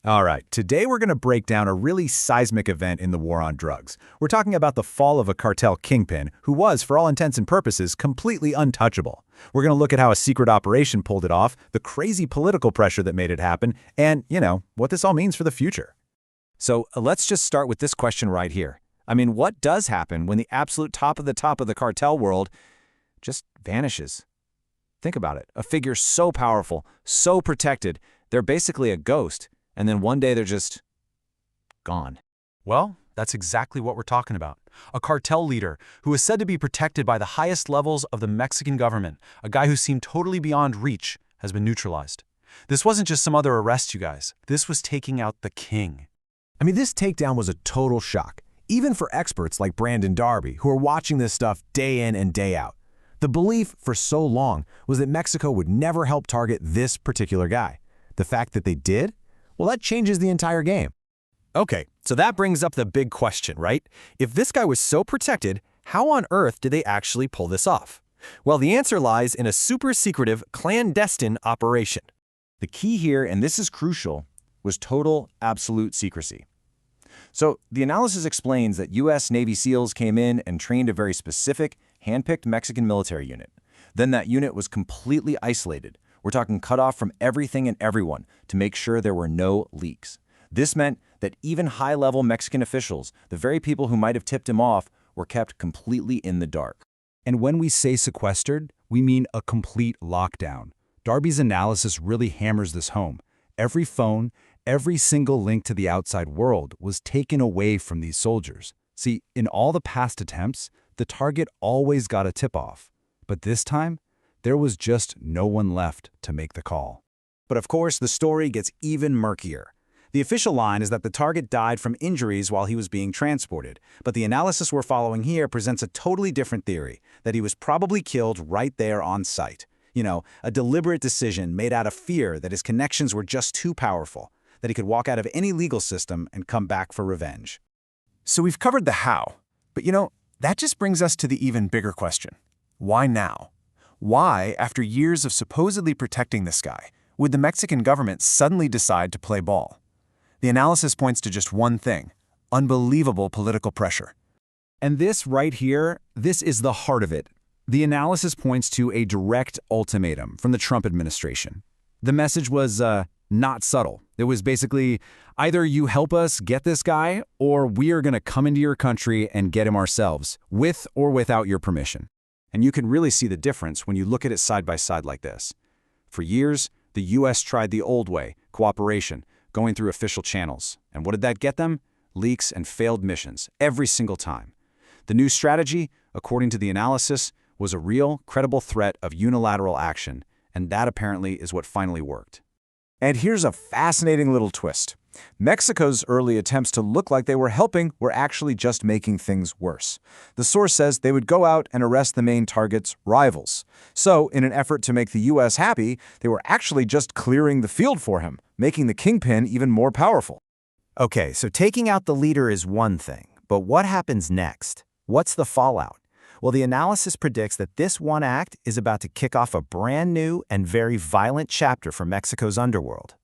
All right, today we're going to break down a really seismic event in the war on drugs. We're talking about the fall of a cartel kingpin who was, for all intents and purposes, completely untouchable. We're going to look at how a secret operation pulled it off, the crazy political pressure that made it happen, and, what this all means for the future. So let's just start with this question right here. I mean, what does happen when the absolute top of the cartel world just vanishes? Think about it. A figure so powerful, so protected, they're basically a ghost. And then one day they're just gone. Well, that's exactly what we're talking about. A cartel leader who is said to be protected by the highest levels of the Mexican government, a guy who seemed totally beyond reach, has been neutralized. This wasn't just some other arrest, you guys. This was taking out the king. I mean, this takedown was a total shock, even for experts like Brandon Darby, who are watching this stuff day in and day out. The belief for so long was that Mexico would never help target this particular guy. The fact that they did? Well, that changes the entire game. Okay, so that brings up the big question, right? If this guy was so protected, how on earth did they actually pull this off? Well, the answer lies in a super secretive, clandestine operation. The key here, and this is crucial, was total, absolute secrecy. So the analysis explains that U.S. Navy SEALs came in and trained a very specific, hand-picked Mexican military unit. Then that unit was completely isolated. We're talking cut off from everything and everyone to make sure there were no leaks. This meant that even high-level Mexican officials, the very people who might have tipped him off, were kept completely in the dark. And when we say sequestered, we mean a complete lockdown. Darby's analysis really hammers this home. Every phone, every single link to the outside world was taken away from these soldiers. See, in all the past attempts, the target always got a tip-off. But this time, there was just no one left to make the call. But of course, the story gets even murkier. The official line is that the target died from injuries while he was being transported, but the analysis we're following here presents a totally different theory, that he was probably killed right there on site. A deliberate decision made out of fear that his connections were just too powerful, that he could walk out of any legal system and come back for revenge. So we've covered the how, but that just brings us to the even bigger question. Why now? Why, after years of supposedly protecting this guy, would the Mexican government suddenly decide to play ball? The analysis points to just one thing: unbelievable political pressure. And this right here, this is the heart of it. The analysis points to a direct ultimatum from the Trump administration. The message was not subtle. It was basically, either you help us get this guy, or we are going to come into your country and get him ourselves, with or without your permission. And you can really see the difference when you look at it side by side like this. For years, the U.S. tried the old way, cooperation, going through official channels. And what did that get them? Leaks and failed missions, every single time. The new strategy, according to the analysis, was a real, credible threat of unilateral action, and that apparently is what finally worked. And here's a fascinating little twist. Mexico's early attempts to look like they were helping were actually just making things worse. The source says they would go out and arrest the main target's rivals. So, in an effort to make the U.S. happy, they were actually just clearing the field for him, making the kingpin even more powerful. Okay, so taking out the leader is one thing, but what happens next? What's the fallout? Well, the analysis predicts that this one act is about to kick off a brand new and very violent chapter for Mexico's underworld.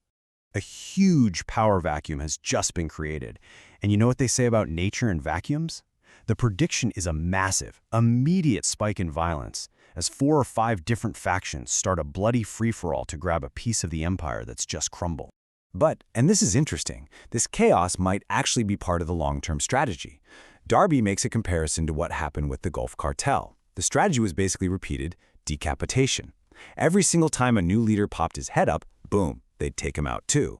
A huge power vacuum has just been created. And you know what they say about nature and vacuums? The prediction is a massive, immediate spike in violence, as 4 or 5 different factions start a bloody free-for-all to grab a piece of the empire that's just crumbled. But, and this is interesting, this chaos might actually be part of the long-term strategy. Darby makes a comparison to what happened with the Gulf Cartel. The strategy was basically repeated decapitation. Every single time a new leader popped his head up, boom, they'd take him out too.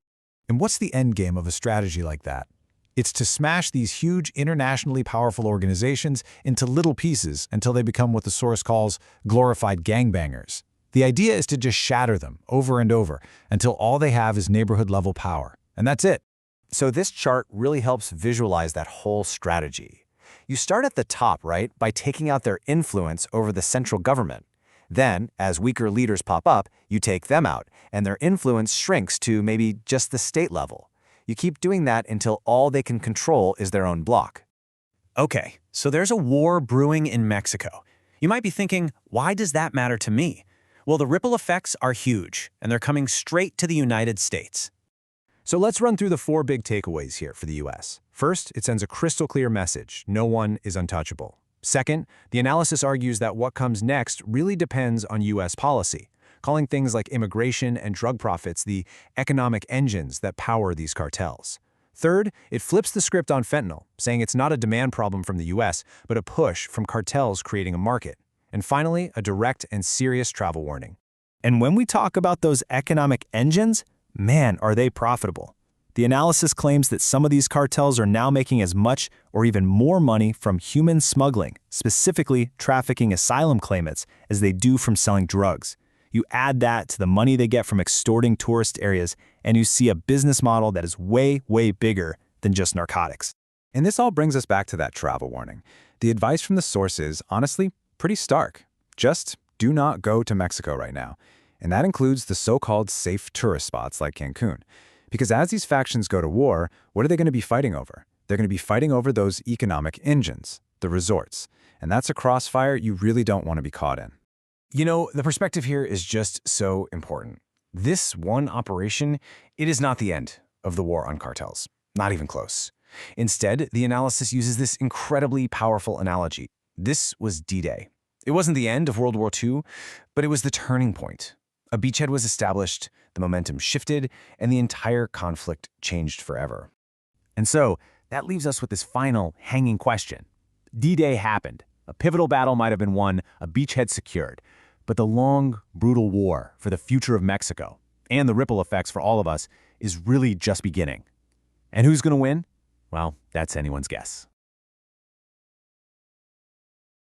And what's the end game of a strategy like that? It's to smash these huge, internationally powerful organizations into little pieces until they become what the source calls glorified gangbangers. The idea is to just shatter them over and over until all they have is neighborhood-level power. And that's it. So this chart really helps visualize that whole strategy. You start at the top, right, by taking out their influence over the central government. Then, as weaker leaders pop up, you take them out, and their influence shrinks to maybe just the state level. You keep doing that until all they can control is their own bloc. Okay, so there's a war brewing in Mexico. You might be thinking, why does that matter to me? Well, the ripple effects are huge, and they're coming straight to the United States. So let's run through the 4 big takeaways here for the US. First, it sends a crystal clear message: no one is untouchable. Second, the analysis argues that what comes next really depends on US policy, calling things like immigration and drug profits the economic engines that power these cartels. Third, it flips the script on fentanyl, saying it's not a demand problem from the US, but a push from cartels creating a market. And finally, a direct and serious travel warning. And when we talk about those economic engines, man, are they profitable. The analysis claims that some of these cartels are now making as much or even more money from human smuggling, specifically trafficking asylum claimants, as they do from selling drugs. You add that to the money they get from extorting tourist areas, and you see a business model that is way, way bigger than just narcotics. And this all brings us back to that travel warning. The advice from the source is, honestly, pretty stark. Just do not go to Mexico right now. And that includes the so-called safe tourist spots like Cancun. Because as these factions go to war, what are they going to be fighting over? They're going to be fighting over those economic engines, the resorts. And that's a crossfire you really don't want to be caught in. You know, the perspective here is just so important. This one operation, it is not the end of the war on cartels. Not even close. Instead, the analysis uses this incredibly powerful analogy. This was D-Day. It wasn't the end of World War II, but it was the turning point. A beachhead was established, the momentum shifted, and the entire conflict changed forever. And so, that leaves us with this final, hanging question. D-Day happened. A pivotal battle might have been won, a beachhead secured. But the long, brutal war for the future of Mexico, and the ripple effects for all of us, is really just beginning. And who's going to win? Well, that's anyone's guess.